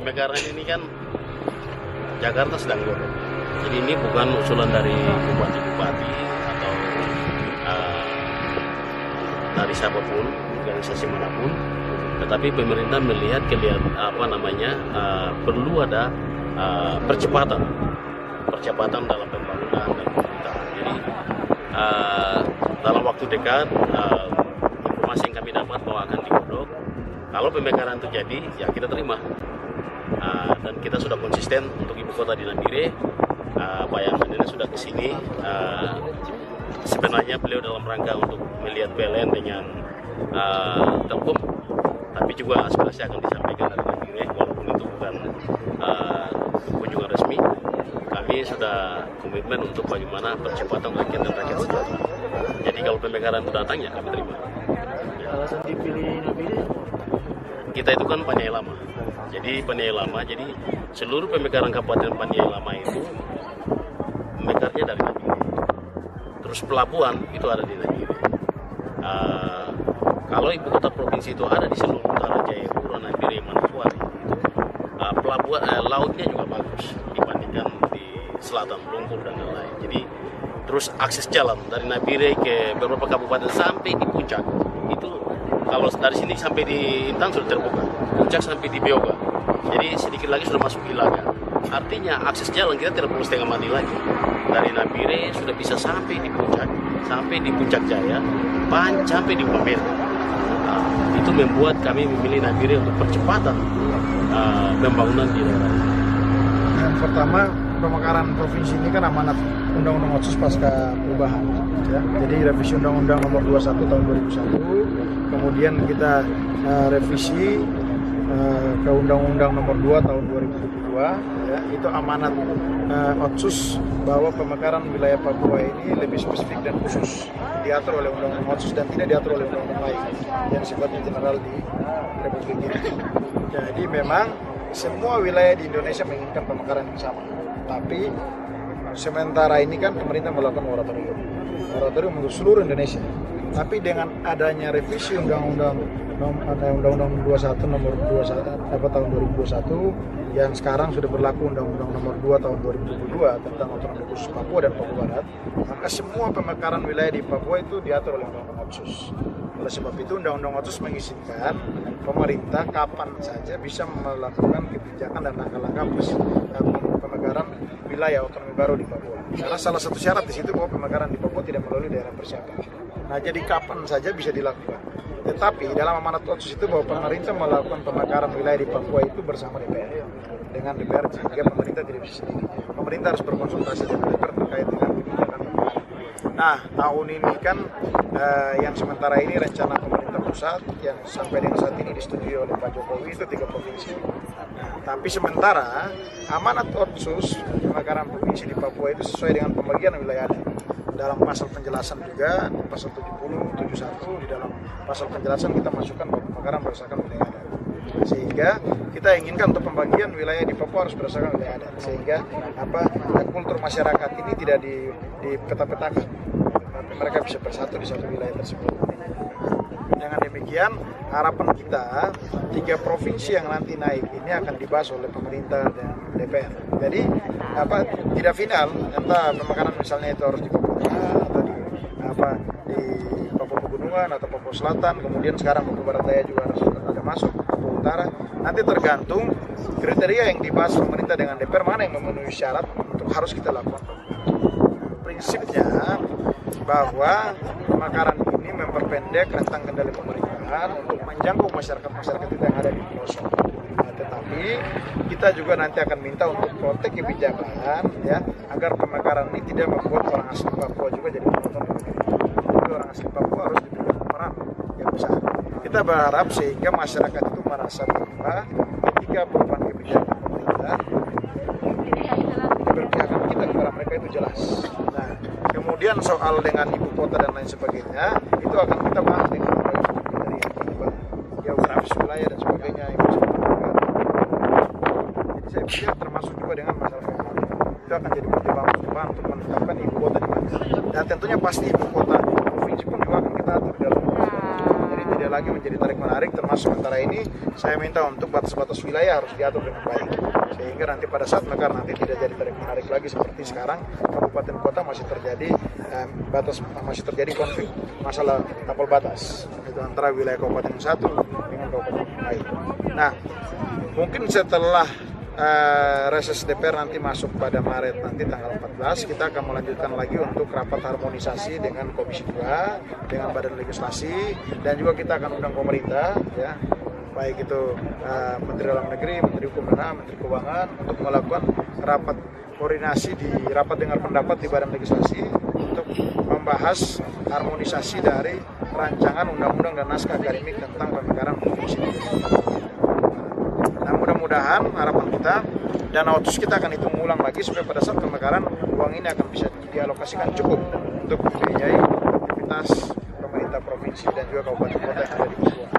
pemekaran ini kan Jakarta sedang godok. Jadi ini bukan usulan dari bupati-bupati atau dari siapapun, organisasi manapun, tetapi pemerintah melihat perlu ada percepatan dalam pembangunan dan pemerintahan. Jadi dalam waktu dekat informasi yang kami dapat bahwa akan digodok. Kalau pemekaran terjadi, ya kita terima. Dan kita sudah konsisten untuk ibu kota di Nabire. Pak Yan Mandiri sudah ke sini. Sebenarnya beliau dalam rangka untuk melihat PLN dengan Telkom, tapi juga aspirasi akan disampaikan dari Nabire, walaupun itu bukan kunjungan resmi. Kami sudah komitmen untuk bagaimana percepatan rakyat dan rakyat sejahtera. Jadi kalau pemekaran itu datang, ya kami terima. Alasan dipilih Nabire? Kita itu kan Paniai Lama. Jadi Paniai Lama, jadi seluruh pemekaran Kabupaten Paniai Lama itu mekarnya dari Nabire. Terus pelabuhan itu ada di Nabire. Kalau ibu kota provinsi itu ada di seluruh utara, Jayapura, Nabire, Manokwari, pelabuhan lautnya juga bagus dibandingkan di selatan, Lumpur dan lain-lain. Jadi terus akses jalan dari Nabire ke beberapa kabupaten sampai di puncak itu, kalau dari sini sampai di Intang sudah terbuka, puncak sampai di Beoga. Jadi sedikit lagi sudah masuk Ilaga. Artinya akses jalan kita tidak perlu setengah mati lagi. Dari Nabire sudah bisa sampai di puncak Jaya, sampai di Pamer. Itu membuat kami memilih Nabire untuk percepatan pembangunan di daerah ini. Yang pertama, pemekaran provinsi ini kan amanat Undang-Undang Otsus pasca perubahan. Ya. Jadi revisi Undang-Undang Nomor 21 tahun 2001, kemudian kita revisi ke Undang-Undang Nomor 2 tahun 2022. Ya, itu amanat Otsus bahwa pemekaran wilayah Papua ini lebih spesifik dan khusus diatur oleh Undang-Undang Otsus dan tidak diatur oleh undang-undang lain yang sifatnya general di Republik ini. Jadi memang semua wilayah di Indonesia menginginkan pemekaran yang sama, tapi sementara ini kan pemerintah melakukan moratorium untuk seluruh Indonesia. Tapi dengan adanya revisi Undang-Undang 21 nomor 21 tahun 2021 yang sekarang sudah berlaku Undang-Undang nomor 2 tahun 2022 tentang otonomi khusus Papua dan Papua Barat, maka semua pemekaran wilayah di Papua itu diatur oleh Undang-Undang Otsus. Oleh sebab itu Undang-Undang Otsus mengizinkan pemerintah kapan saja bisa melakukan kebijakan dan langkah-langkah pemekaran wilayah otonomi baru di Papua. Karena salah satu syarat di situ bahwa pemekaran di Papua tidak melalui daerah persiapan. Nah, jadi kapan saja bisa dilakukan. Tetapi dalam amanat Otsus itu bahwa pemerintah melakukan pemekaran wilayah di Papua itu bersama DPR. Dengan DPR, sehingga pemerintah tidak bisa sendiri. Pemerintah harus berkonsultasi dengan DPR terkait dengan kebijakan pemekaran. Nah, tahun ini kan yang sementara ini rencana pemerintah pusat yang sampai dengan saat ini disetujui oleh Pak Jokowi itu 3 provinsi. Tapi sementara amanat Otsus pemekaran provinsi di Papua itu sesuai dengan pembagian wilayah adat. Dalam pasal penjelasan juga, pasal 70, 71, di dalam pasal penjelasan kita masukkan bahwa pemekaran berdasarkan wilayah adat. Sehingga kita inginkan untuk pembagian wilayah di Papua harus berdasarkan wilayah adat. Sehingga kultur masyarakat ini tidak dipeta-petakan, tapi mereka bisa bersatu di satu wilayah tersebut. Dengan demikian, harapan kita 3 provinsi yang nanti naik ini akan dibahas oleh pemerintah dan DPR. Jadi tidak final, entah pemekaran misalnya itu harus di Papua atau di Papua Pegunungan atau Papua Selatan, kemudian sekarang Papua Barat Daya juga harus ada masuk, Papua Utara. Nanti tergantung kriteria yang dibahas pemerintah dengan DPR mana yang memenuhi syarat untuk harus kita lakukan. Prinsipnya bahwa pemekaran ini memperpendek rentang kendali pemerintahan untuk menjangkau masyarakat kita yang ada di pelosok. Tetapi kita juga nanti akan minta untuk protek kebijakan, ya, agar pemekaran ini tidak membuat orang asli Papua juga jadi penonton. Jadi orang asli Papua harus diberikan peran yang besar. Kita berharap sehingga masyarakat itu merasa bahwa ketika perubahan kebijakan pemerintah, keberpihakan kita kepada mereka itu jelas. Nah, kemudian soal dengan ibu kota dan lain sebagainya itu akan kita bahas dengan dari geografis wilayah dan sebagainya yang bisa dilakukan. Jadi saya pikir termasuk juga dengan masalah ekonomi itu akan jadi pertimbangan untuk menetapkan ibu kota di mana. Dan tentunya pasti ibu kota provinsi pun juga akan kita atur dalam. Jadi tidak sekali lagi menjadi tarik-menarik, termasuk antara ini saya minta untuk batas-batas wilayah harus diatur dengan baik, sehingga nanti pada saat mekar nanti tidak jadi tarik-menarik lagi seperti sekarang. Kabupaten kota masih terjadi konflik masalah tapal batas itu antara wilayah kabupaten yang satu dengan kabupaten yang lain. Nah, mungkin setelah reses DPR nanti masuk pada Maret nanti tanggal 14, kita akan melanjutkan lagi untuk rapat harmonisasi dengan Komisi 2, dengan Badan Legislasi, dan juga kita akan undang pemerintah, ya, baik itu Menteri Dalam Negeri, Menteri Hukum dan HAM, Menteri Keuangan, untuk melakukan rapat koordinasi di rapat dengar pendapat di Badan Legislasi untuk membahas harmonisasi dari rancangan undang-undang dan naskah akademik tentang pemekaran provinsi. Nah, mudah-mudahan harapan kita dana otsus kita akan hitung ulang lagi supaya pada saat pemekaran uang ini akan bisa dialokasikan cukup untuk membiayai aktivitas pemerintah provinsi dan juga kabupaten kota yang ada di Papua.